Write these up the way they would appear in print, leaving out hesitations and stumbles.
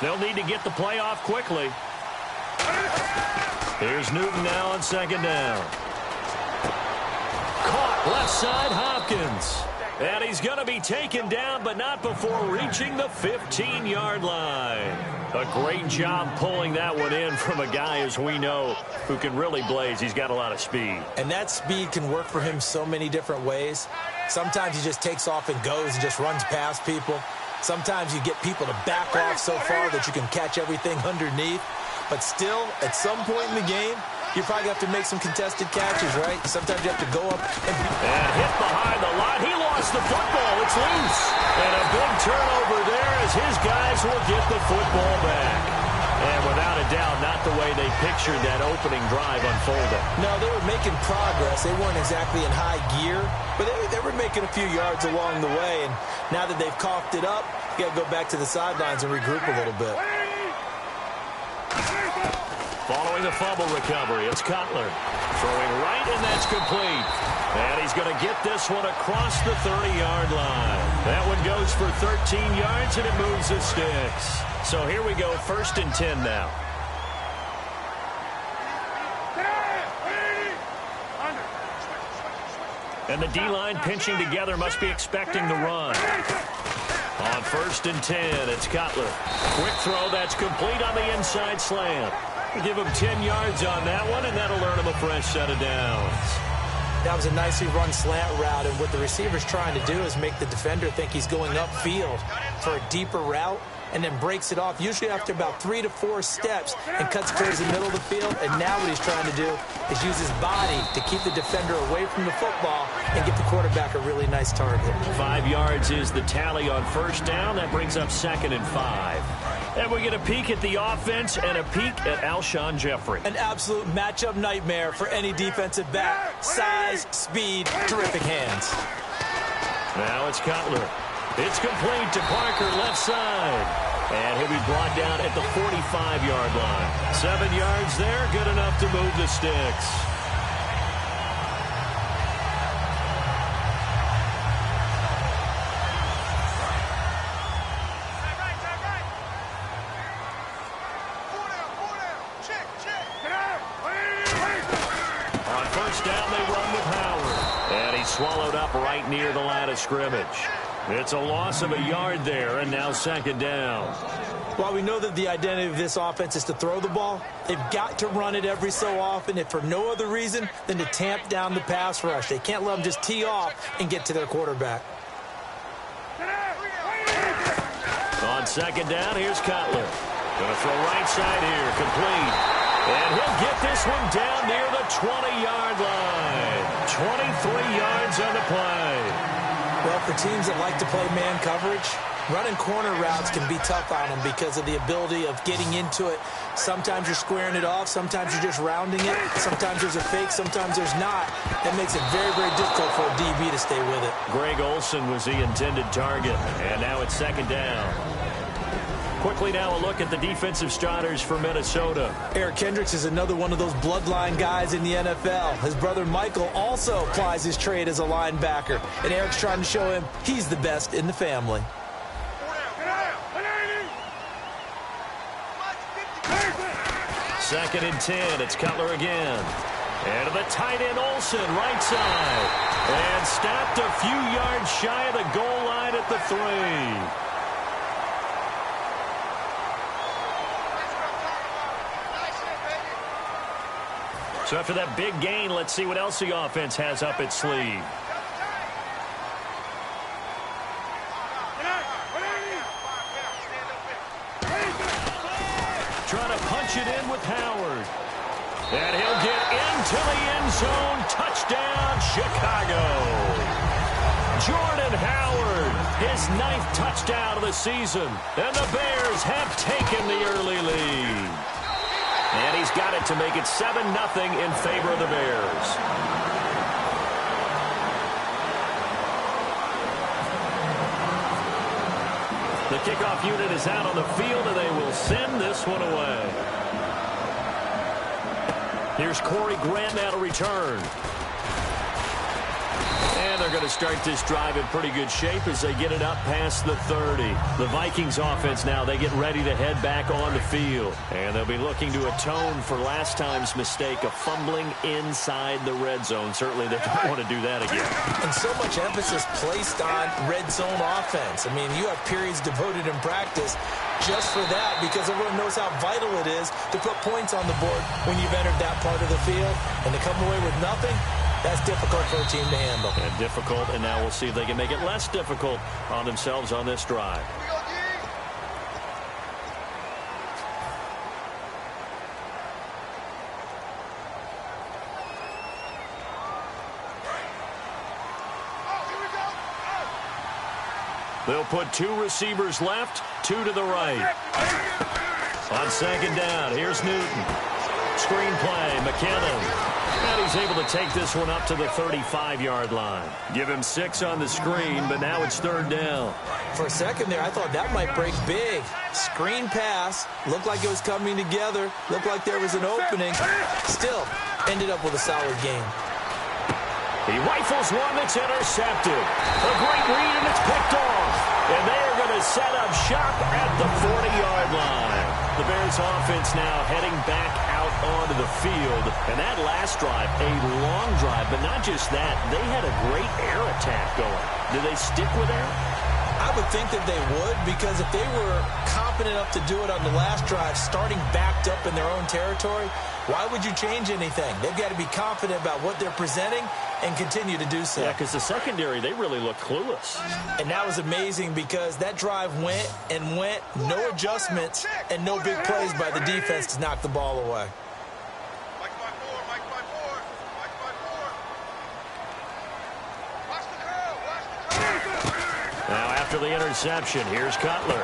They'll need to get the play off quickly. Here's Newton now on second down. Caught left side, Hopkins. And he's going to be taken down, but not before reaching the 15-yard line. A great job pulling that one in from a guy, as we know, who can really blaze. He's got a lot of speed. And that speed can work for him so many different ways. Sometimes he just takes off and goes and just runs past people. Sometimes you get people to back off so far that you can catch everything underneath. But still, at some point in the game, you probably have to make some contested catches, right? Sometimes you have to go up and hit behind the line. He lost the football. It's loose. And a big turnover there as his guys will get the football back. And without a doubt, not the way they pictured that opening drive unfolding. No, they were making progress. They weren't exactly in high gear, but they were making a few yards along the way. And now that they've coughed it up, you got to go back to the sidelines and regroup a little bit. Following the fumble recovery, it's Cutler. Throwing right, and that's complete. And he's going to get this one across the 30-yard line. That one goes for 13 yards, and it moves the sticks. So here we go, 1st and 10 now. And the D-line pinching together must be expecting the run. On 1st and 10, it's Cutler. Quick throw, that's complete on the inside slant. Give him 10 yards on that one, and that'll earn him a fresh set of downs. That was a nicely run slant route, and what the receiver's trying to do is make the defender think he's going upfield for a deeper route, and then breaks it off, usually after about 3 to 4 steps, and cuts towards the middle of the field. And now what he's trying to do is use his body to keep the defender away from the football and get the quarterback a really nice target. 5 yards is the tally on 1st down. That brings up 2nd and 5. And we get a peek at the offense and a peek at Alshon Jeffrey. An absolute matchup nightmare for any defensive back. Size, speed, terrific hands. Now it's Cutler. It's complete to Parker, left side. And he'll be brought down at the 45-yard line. 7 yards there, good enough to move the sticks. On 1st down, they run with Howard. And he's swallowed up right near the line of scrimmage. It's a loss of a yard there, and now 2nd down. While we know that the identity of this offense is to throw the ball, they've got to run it every so often, if for no other reason than to tamp down the pass rush. They can't let them just tee off and get to their quarterback. On 2nd down, here's Cutler. Going to throw right side here, complete. And he'll get this one down near the 20-yard line. 23 yards on the play. Well, for teams that like to play man coverage, running corner routes can be tough on them because of the ability of getting into it. Sometimes you're squaring it off. Sometimes you're just rounding it. Sometimes there's a fake. Sometimes there's not. That makes it very, very difficult for a DB to stay with it. Greg Olsen was the intended target. And now it's 2nd down. Quickly now a look at the defensive starters for Minnesota. Eric Kendricks is another one of those bloodline guys in the NFL. His brother Michael also plies his trade as a linebacker. And Eric's trying to show him he's the best in the family. Second and 10, it's Cutler again. And to the tight end Olsen, right side. And stopped a few yards shy of the goal line at the 3. So after that big gain, let's see what else the offense has up its sleeve. Trying to punch it in with Howard. And he'll get into the end zone. Touchdown, Chicago. Jordan Howard, his 9th touchdown of the season. And the Bears have taken the early lead. And he's got it to make it 7-0 in favor of the Bears. The kickoff unit is out on the field, and they will send this one away. Here's Corey Grant now to return. And they're going to start this drive in pretty good shape as they get it up past the 30. The Vikings offense now, they get ready to head back on the field. And they'll be looking to atone for last time's mistake of fumbling inside the red zone. Certainly they don't want to do that again. And so much emphasis placed on red zone offense. I mean, you have periods devoted in practice just for that because everyone knows how vital it is to put points on the board when you've entered that part of the field. And to come away with nothing, that's difficult for a team to handle. And difficult, and now we'll see if they can make it less difficult on themselves on this drive. They'll put 2 receivers left, 2 to the right. On second down, here's Newton. Screen play, McKinnon. And he's able to take this one up to the 35-yard line. Give him 6 on the screen, but now it's third down. For a second there, I thought that might break big. Screen pass, looked like it was coming together, looked like there was an opening. Still, ended up with a solid game. He rifles one that's intercepted. A great read, and it's picked off. And they are going to set up shop at the 40-yard line. The Bears offense now heading back out onto the field. And that last drive, a long drive, but not just that. They had a great air attack going. Do they stick with air? I would think that they would, because if they were confident enough to do it on the last drive, starting backed up in their own territory, why would you change anything? They've got to be confident about what they're presenting and continue to do so. Yeah, because the secondary, they really look clueless. And that was amazing because that drive went and went, no adjustments, and no big plays by the defense to knock the ball away. Now after the interception, here's Cutler.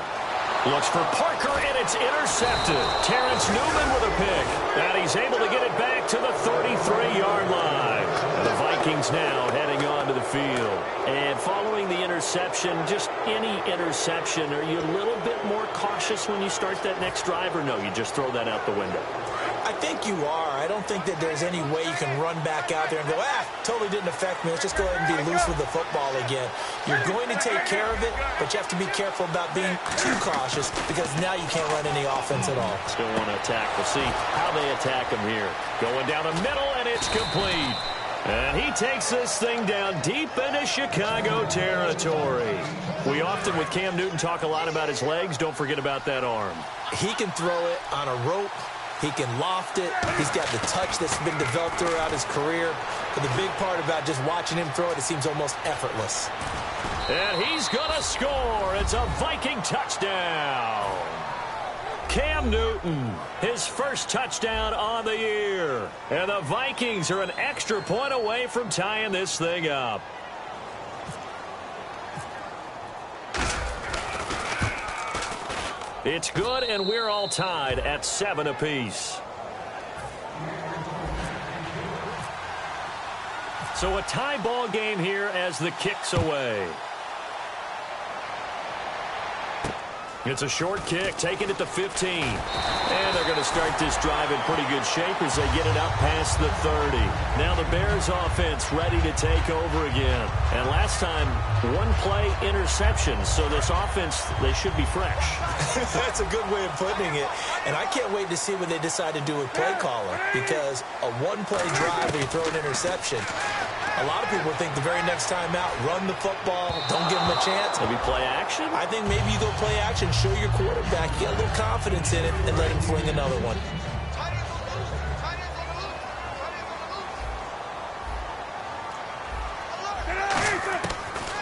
Looks for Parker, and it's intercepted. Terrence Newman with a pick. And he's able to get it back to the 33-yard line. And the Vikings now heading on to the field. And following the interception, just any interception, are you a little bit more cautious when you start that next drive, or no, you just throw that out the window? I think you are. I don't think that there's any way you can run back out there and go, totally didn't affect me. Let's just go ahead and be loose with the football again. You're going to take care of it, but you have to be careful about being too cautious because now you can't run any offense at all. Still want to attack. We'll see how they attack him here. Going down the middle, and it's complete. And he takes this thing down deep into Chicago territory. We often, with Cam Newton, talk a lot about his legs. Don't forget about that arm. He can throw it on a rope. He can loft it. He's got the touch that's been developed throughout his career. But the big part about just watching him throw it, it seems almost effortless. And he's going to score. It's a Viking touchdown. Cam Newton, his first touchdown on the year. And the Vikings are an extra point away from tying this thing up. It's good, and we're all tied at 7 apiece. So a tie ball game here as the kick's away. It's a short kick, taken at the 15. And they're going to start this drive in pretty good shape as they get it up past the 30. Now the Bears offense ready to take over again. And last time, one play interception. So this offense, they should be fresh. That's a good way of putting it. And I can't wait to see what they decide to do with play calling, because a one-play drive where you throw an interception, a lot of people think the very next time out, run the football, don't give them a chance. Maybe play action? I think maybe you go play action, show your quarterback, get a little confidence in it, and let him fling another one.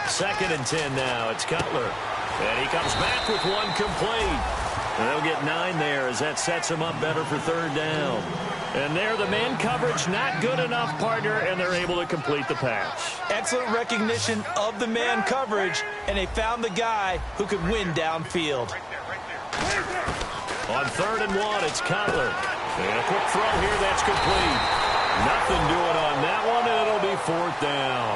Second and 10 now. It's Cutler. And he comes back with one complete. And they'll get 9 there as that sets him up better for third down. And there, the man coverage not good enough, partner, and they're able to complete the pass. Excellent recognition of the man coverage, and they found the guy who could win downfield. On 3rd and 1, it's Cutler. And a quick throw here, that's complete. Nothing doing on that one, and it'll be 4th down.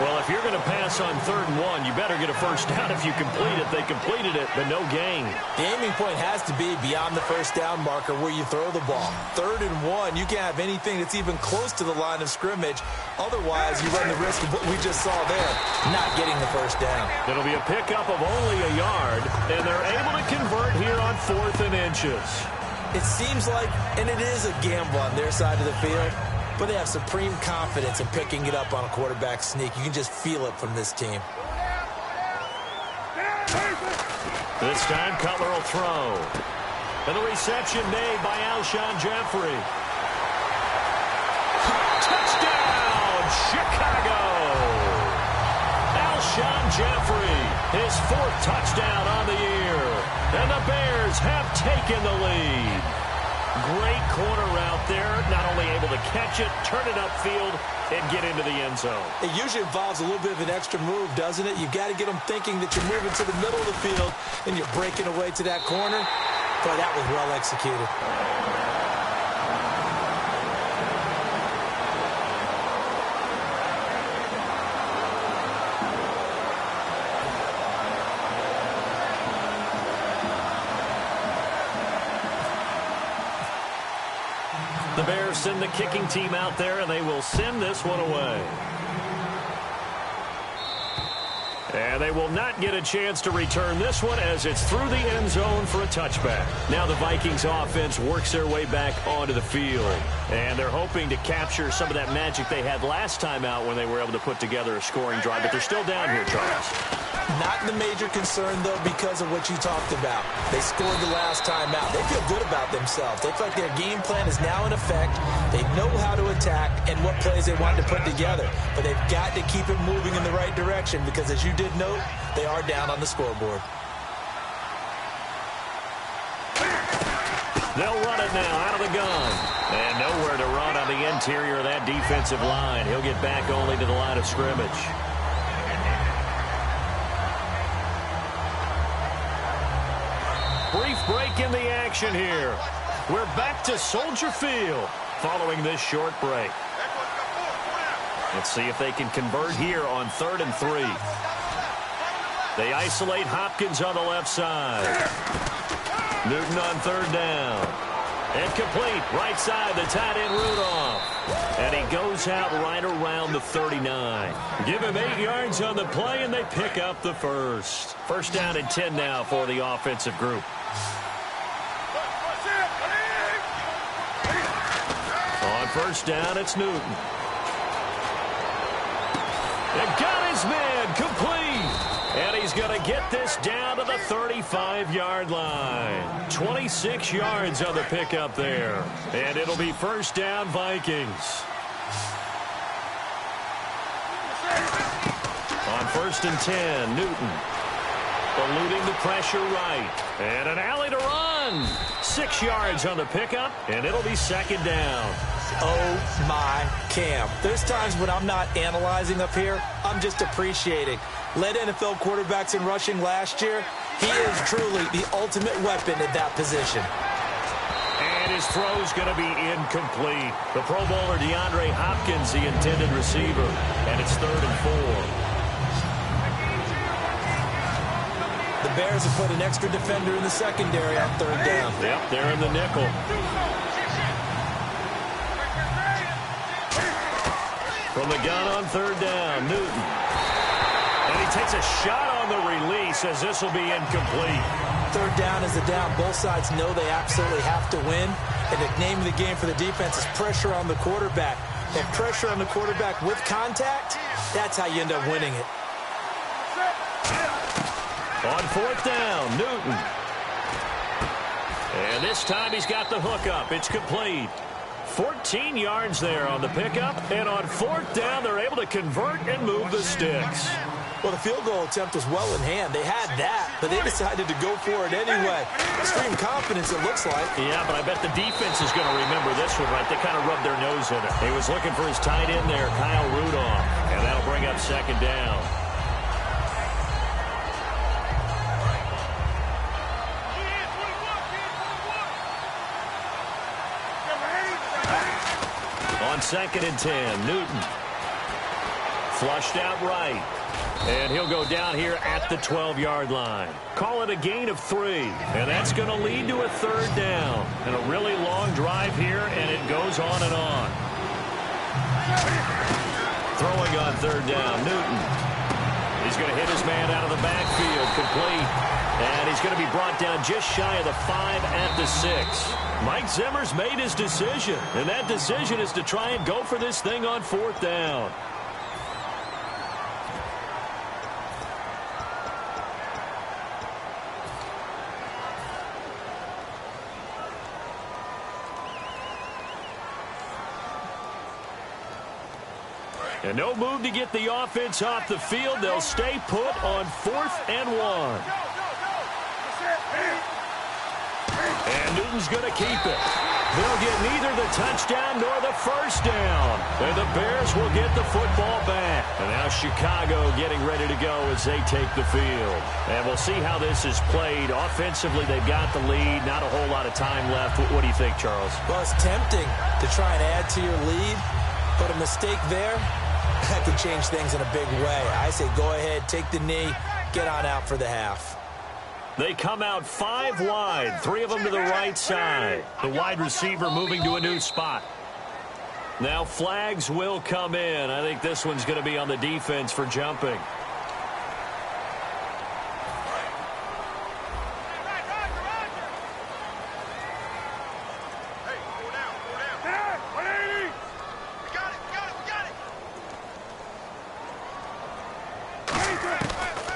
Well, if you're going to pass on 3rd and 1, you better get a first down if you complete it. They completed it, but no gain. The aiming point has to be beyond the first down marker where you throw the ball. 3rd and 1, you can't have anything that's even close to the line of scrimmage. Otherwise, you run the risk of what we just saw there, not getting the first down. It'll be a pickup of only a yard, and they're able to convert here on 4th and inches. It seems like, and it is a gamble on their side of the field, but they have supreme confidence in picking it up on a quarterback sneak. You can just feel it from this team. This time, Cutler will throw. And the reception made by Alshon Jeffrey. Touchdown, Chicago! Alshon Jeffrey, his 4th touchdown on the year. And the Bears have taken the lead. Great corner route there. Not only able to catch it, turn it upfield, and get into the end zone. It usually involves a little bit of an extra move, doesn't it? You've got to get them thinking that you're moving to the middle of the field and you're breaking away to that corner. Boy, that was well executed. The Bears send the kicking team out there, and they will send this one away. And they will not get a chance to return this one as it's through the end zone for a touchback. Now the Vikings offense works their way back onto the field. And they're hoping to capture some of that magic they had last time out when they were able to put together a scoring drive. But they're still down here, Charles. Not the major concern, though, because of what you talked about. They scored the last time out. They feel good about themselves. They feel like their game plan is now in effect. They know how to attack and what plays they want to put together. But they've got to keep it moving in the right direction because, as you did note, they are down on the scoreboard. They'll run it now out of the gun. And nowhere to run on the interior of that defensive line. He'll get back only to the line of scrimmage. Brief break in the action here. We're back to Soldier Field following this short break. Let's see if they can convert here on 3rd and 3. They isolate Hopkins on the left side. Newton on 3rd down. And complete. Right side, the tight end Rudolph. And he goes out right around the 39. Give him 8 yards on the play, and they pick up the first. First down and 10 now for the offensive group. On first down, it's Newton. And got his man complete. And he's going to get this down to the 35-yard line. 26 yards on the pickup there. And it'll be first down, Vikings. On 1st and 10, Newton. Eluding the pressure right. And an alley to run. 6 yards on the pickup, and it'll be 2nd down. Oh, my Cam. There's times when I'm not analyzing up here. I'm just appreciating. Led NFL quarterbacks in rushing last year. He is truly the ultimate weapon at that position. And his throw's going to be incomplete. The Pro Bowler DeAndre Hopkins, the intended receiver. And it's 3rd and 4. The Bears have put an extra defender in the secondary on 3rd down. Yep, they're in the nickel. From the gun on 3rd down, Newton. And he takes a shot on the release as this will be incomplete. 3rd down is a down. Both sides know they absolutely have to win. And the name of the game for the defense is pressure on the quarterback. And pressure on the quarterback with contact, that's how you end up winning it. On 4th down, Newton. And this time he's got the hook up. It's complete. 14 yards there on the pickup. And on 4th down, they're able to convert and move the sticks. Well, the field goal attempt was well in hand. They had that, but they decided to go for it anyway. Extreme confidence, it looks like. Yeah, but I bet the defense is going to remember this one, right? They kind of rubbed their nose in it. He was looking for his tight end there, Kyle Rudolph. And that'll bring up 2nd down. On 2nd and 10, Newton. Flushed out right. And he'll go down here at the 12-yard line. Call it a gain of 3. And that's going to lead to a 3rd down. And a really long drive here, and it goes on and on. Throwing on 3rd down, Newton. He's going to hit his man out of the backfield, complete. And he's going to be brought down just shy of the 5 at the 6. Mike Zimmer's made his decision, and that decision is to try and go for this thing on 4th down. And no move to get the offense off the field. They'll stay put on 4th and 1. And Newton's going to keep it. They'll get neither the touchdown nor the 1st down. And the Bears will get the football back. And now Chicago getting ready to go as they take the field. And we'll see how this is played. Offensively, they've got the lead. Not a whole lot of time left. What do you think, Charles? Well, it's tempting to try and add to your lead. But a mistake there, that could change things in a big way. I say go ahead, take the knee, get on out for the half. They come out 5 wide, 3 of them to the right side. The wide receiver moving to a new spot. Now flags will come in. I think this one's going to be on the defense for jumping.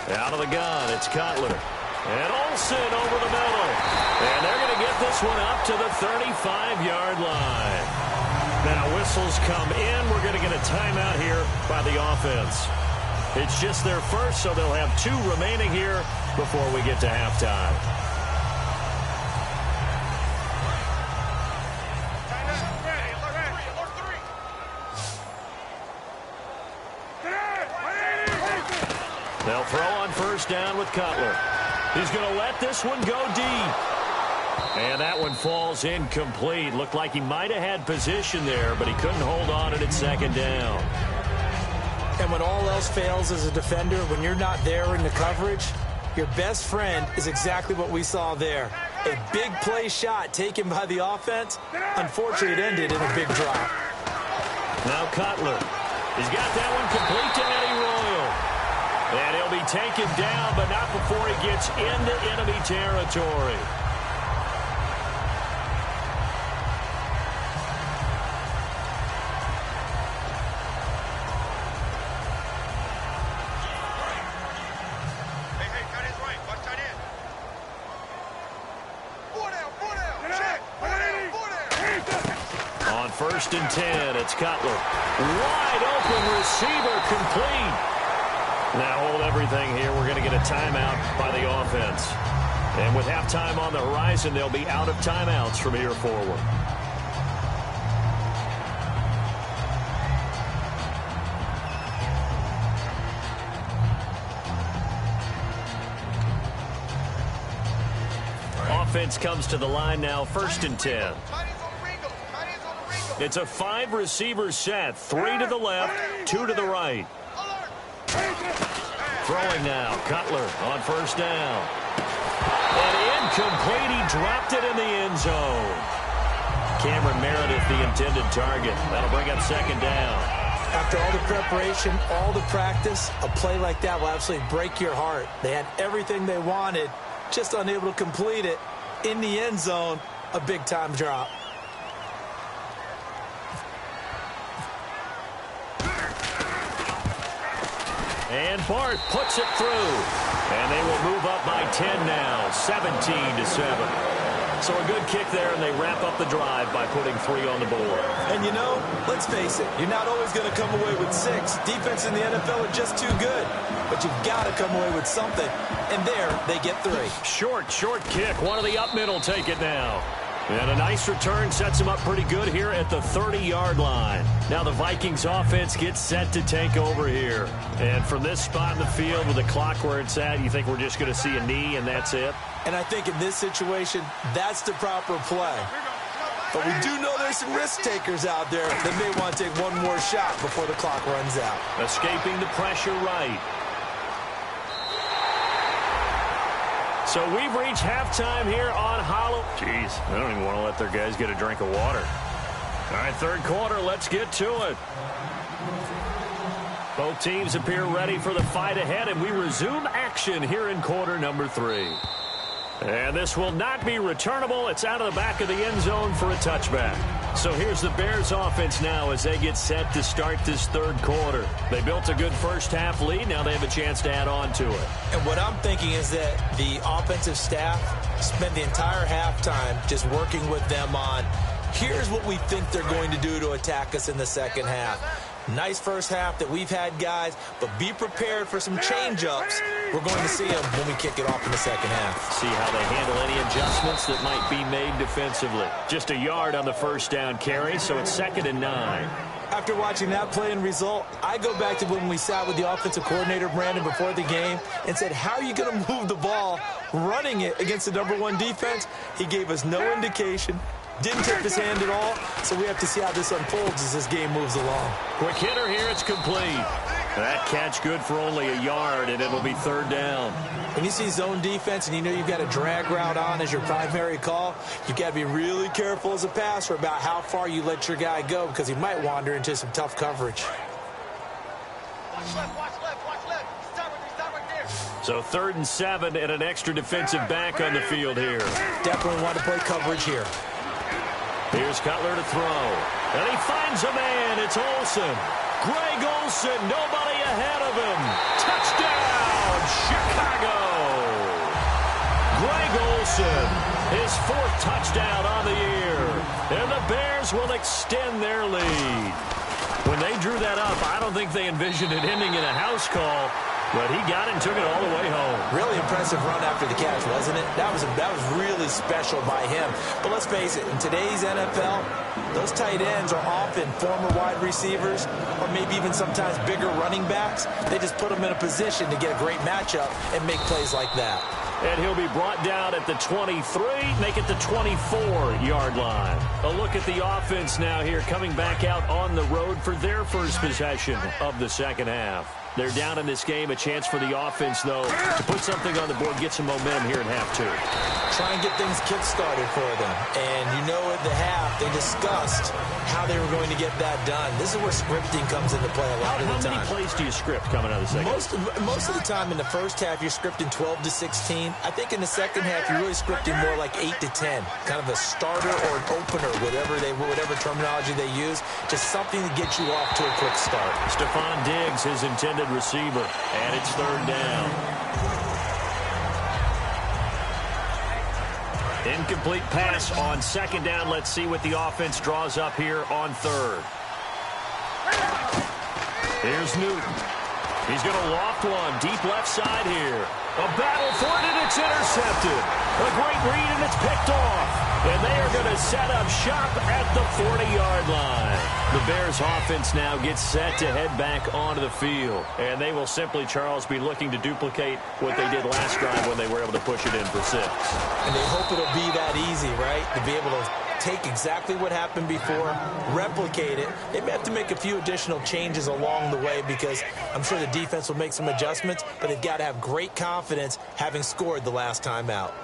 Out of the gun, it's Cutler. And Olsen over the middle. And they're going to get this one up to the 35-yard line. Now whistles come in. We're going to get a timeout here by the offense. It's just their first, so they'll have 2 remaining here before we get to halftime. They'll throw on 1st down with Cutler. He's going to let this one go deep. And that one falls incomplete. Looked like he might have had position there, but he couldn't hold on to it at 2nd down. And when all else fails as a defender, when you're not there in the coverage, your best friend is exactly what we saw there. A big play shot taken by the offense. Unfortunately, it ended in a big drop. Now Cutler. He's got that one complete to Eddie Royal. And he'll be taken down, but not before he gets into enemy territory. On 1st and 10, it's Cutler. Wide open receiver, complete. Now hold everything here. We're going to get a timeout by the offense. And with halftime on the horizon, they'll be out of timeouts from here forward. Offense comes to the line now, 1st and 10. It's a 5-receiver set. 3 to the left, 2 to the right. Throwing now, Cutler on 1st down. And incomplete, he dropped it in the end zone. Cameron Meredith, the intended target. That'll bring up 2nd down. After all the preparation, all the practice, a play like that will absolutely break your heart. They had everything they wanted, just unable to complete it. In the end zone, a big-time drop. And Bart puts it through. And they will move up by 10 now, 17-7. So a good kick there, and they wrap up the drive by putting 3 on the board. And, you know, let's face it, you're not always going to come away with 6. Defense in the NFL are just too good. But you've got to come away with something. And there, they get 3. Short kick. One of the up middle take it now. And a nice return sets him up pretty good here at the 30-yard line. Now the Vikings offense gets set to take over here. And from this spot in the field with the clock where it's at, you think we're just going to see a knee and that's it? And I think in this situation, that's the proper play. But we do know there's some risk takers out there that may want to take one more shot before the clock runs out. Escaping the pressure right. So we've reached halftime here on Hollow. Jeez, they don't even want to let their guys get a drink of water. All right, third quarter, let's get to it. Both teams appear ready for the fight ahead, and we resume action here in quarter number 3. And this will not be returnable. It's out of the back of the end zone for a touchback. So here's the Bears offense now as they get set to start this third quarter. They built a good first half lead. Now they have a chance to add on to it. And what I'm thinking is that the offensive staff spent the entire halftime just working with them on, here's what we think they're going to do to attack us in the second half. Nice first half that we've had, guys, but be prepared for some change-ups. We're going to see them when we kick it off in the second half. See how they handle any adjustments that might be made defensively. Just a yard on the first down carry, so it's 2nd and 9. After watching that play and result, I go back to when we sat with the offensive coordinator, Brandon, before the game and said, how are you going to move the ball running it against the #1 defense? He gave us no indication. Didn't tip his hand at all, so we have to see how this unfolds as this game moves along. Quick hitter here, it's complete. That catch good for only a yard, and it'll be 3rd down. When you see zone defense and you know you've got a drag route on as your primary call, you've got to be really careful as a passer about how far you let your guy go because he might wander into some tough coverage. So 3rd and 7 and an extra defensive back on the field here. Definitely want to play coverage here. Here's Cutler to throw. And he finds a man. It's Olsen. Greg Olsen, nobody ahead of him. Touchdown, Chicago. Greg Olsen, his 4th touchdown on the year. And the Bears will extend their lead. When they drew that up, I don't think they envisioned it ending in a house call. But he got it and took it all the way home. Really impressive run after the catch, wasn't it? That was really special by him. But let's face it, in today's NFL, those tight ends are often former wide receivers or maybe even sometimes bigger running backs. They just put them in a position to get a great matchup and make plays like that. And he'll be brought down at the 23, make it the 24-yard line. A look at the offense now here, coming back out on the road for their first possession of the second half. They're down in this game. A chance for the offense, though, to put something on the board, get some momentum here in half 2. Try and get things kick-started for them. And you know at the half, they discussed how they were going to get that done. This is where scripting comes into play a lot of the time. How many plays do you script coming out of the second? Most of the time in the first half, you're scripting 12 to 16. I think in the second half, you're really scripting more like 8 to 10. Kind of a starter or an opener, whatever terminology they use. Just something to get you off to a quick start. Stephon Diggs, his intended receiver, and it's 3rd down. Incomplete pass on 2nd down. Let's see what the offense draws up here on 3rd. Here's Newton. He's going to loft one deep left side here. A battle for it, and it's intercepted. A great read, and it's picked off. And they are going to set up shop at the 40-yard line. The Bears offense now gets set to head back onto the field. And they will simply, Charles, be looking to duplicate what they did last drive when they were able to push it in for 6. And they hope it'll be that easy, right? To be able to take exactly what happened before, replicate it. They may have to make a few additional changes along the way because I'm sure the defense will make some adjustments, but they've got to have great confidence having scored the last time out.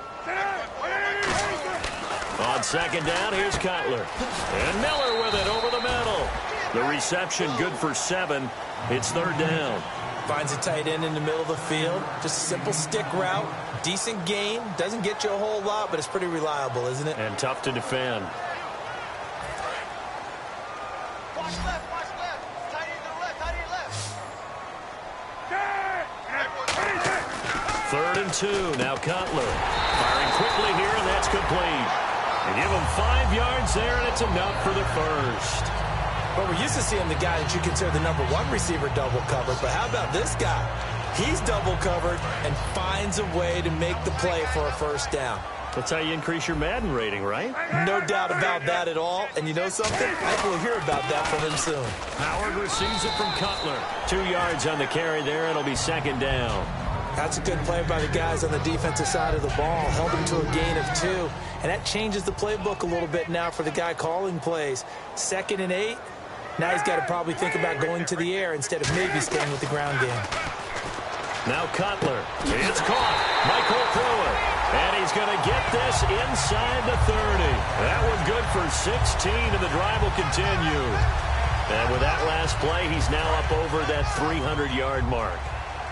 On 2nd down, here's Cutler. And Miller with it over the middle. The reception good for 7. It's 3rd down. Finds a tight end in the middle of the field. Just a simple stick route. Decent gain. Doesn't get you a whole lot, but it's pretty reliable, isn't it? And tough to defend. Watch left, watch left. Tight end to the left, tight end left. 3rd and 2. Now Cutler. Firing quickly here, and that's complete. They give him 5 yards there, and it's enough for the first. But we're used to seeing the guy that you consider the #1 receiver double covered. But how about this guy? He's double covered and finds a way to make the play for a first down. That's how you increase your Madden rating, right? No doubt about that at all. And you know something? I think we'll hear about that from him soon. Howard receives it from Cutler. 2 yards on the carry there. It'll be 2nd down. That's a good play by the guys on the defensive side of the ball. Held him to a gain of 2. And that changes the playbook a little bit now for the guy calling plays. 2nd and 8. Now he's got to probably think about going to the air instead of maybe staying with the ground game. Now Cutler. It's caught. Mike will throw it. And he's going to get this inside the 30. That one good for 16, and the drive will continue. And with that last play, he's now up over that 300-yard mark.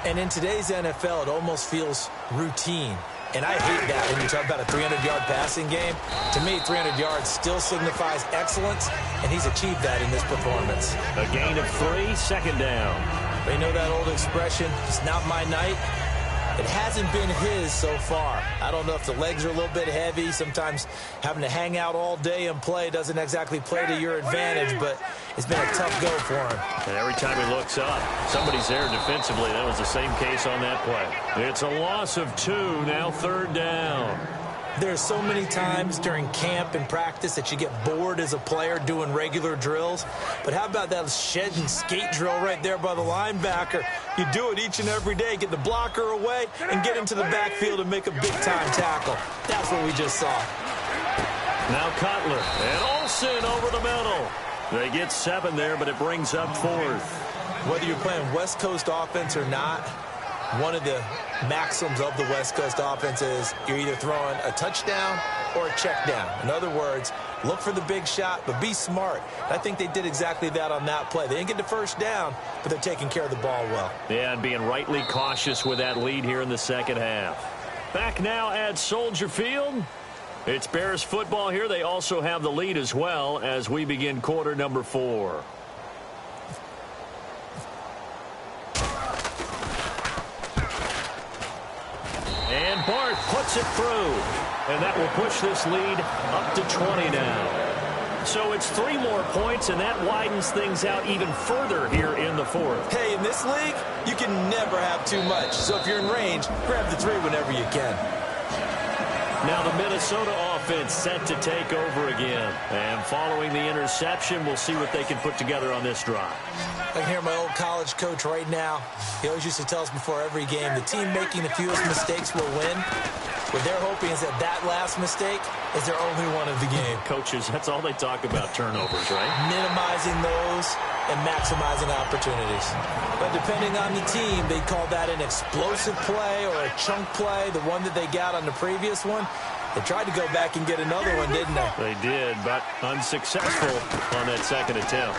And in today's NFL, it almost feels routine. And I hate that when you talk about a 300-yard passing game. To me, 300 yards still signifies excellence, and he's achieved that in this performance. A gain of 3, 2nd down. They know that old expression, it's not my night. It hasn't been his so far. I don't know if the legs are a little bit heavy. Sometimes having to hang out all day and play doesn't exactly play to your advantage, but it's been a tough go for him. And every time he looks up, somebody's there defensively. That was the same case on that play. It's a loss of 2, now 3rd down. There's so many times during camp and practice that you get bored as a player doing regular drills. But how about that shed and skate drill right there by the linebacker? You do it each and every day. Get the blocker away and get into the backfield and make a big-time tackle. That's what we just saw. Now Cutler and Olsen over the middle. They get 7 there, but it brings up 4th. Whether you're playing West Coast offense or not, one of the maxims of the West Coast offense is you're either throwing a touchdown or a check down. In other words, look for the big shot, but be smart. I think they did exactly that on that play. They didn't get the first down, but they're taking care of the ball well. Yeah, and being rightly cautious with that lead here in the 2nd half. Back now at Soldier Field. It's Bears football here. They also have the lead as well as we begin quarter number 4. And Bart puts it through. And that will push this lead up to 20 now. So it's 3 more points, and that widens things out even further here in the 4th. Hey, in this league, you can never have too much. So if you're in range, grab the 3 whenever you can. Now the Minnesota offense set to take over again. And following the interception, we'll see what they can put together on this drive. I can hear my old college coach right now. He always used to tell us before every game, the team making the fewest mistakes will win. What they're hoping is that that last mistake is their only one of the game. Coaches, that's all they talk about, turnovers, right? Minimizing those and maximizing opportunities. But depending on the team, they call that an explosive play or a chunk play, the one that they got on the previous one. They tried to go back and get another one, didn't they? They did, but unsuccessful on that 2nd attempt.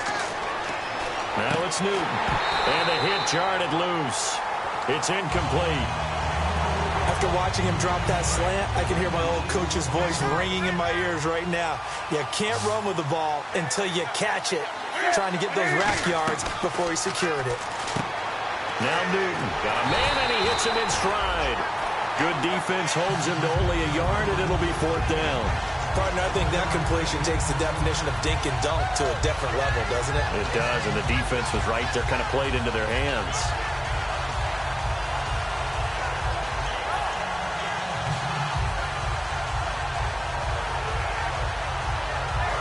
Now it's Newton. And the hit jarred it loose. It's incomplete. After watching him drop that slant, I can hear my old coach's voice ringing in my ears right now. You can't run with the ball until you catch it. Trying to get those rack yards before he secured it. Now Newton got a man, and he hits him in stride. Good defense holds him to only a yard, and it'll be 4th down. Partner, I think that completion takes the definition of dink and dunk to a different level, doesn't it? It does, and the defense was right there, kind of played into their hands.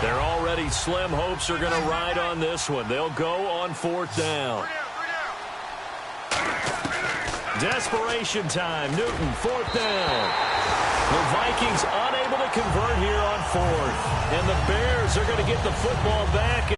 They're already slim hopes are going to ride on this one. They'll go on 4th down. Desperation time. Newton, 4th down. The Vikings unable to convert here on 4th. And the Bears are going to get the football back.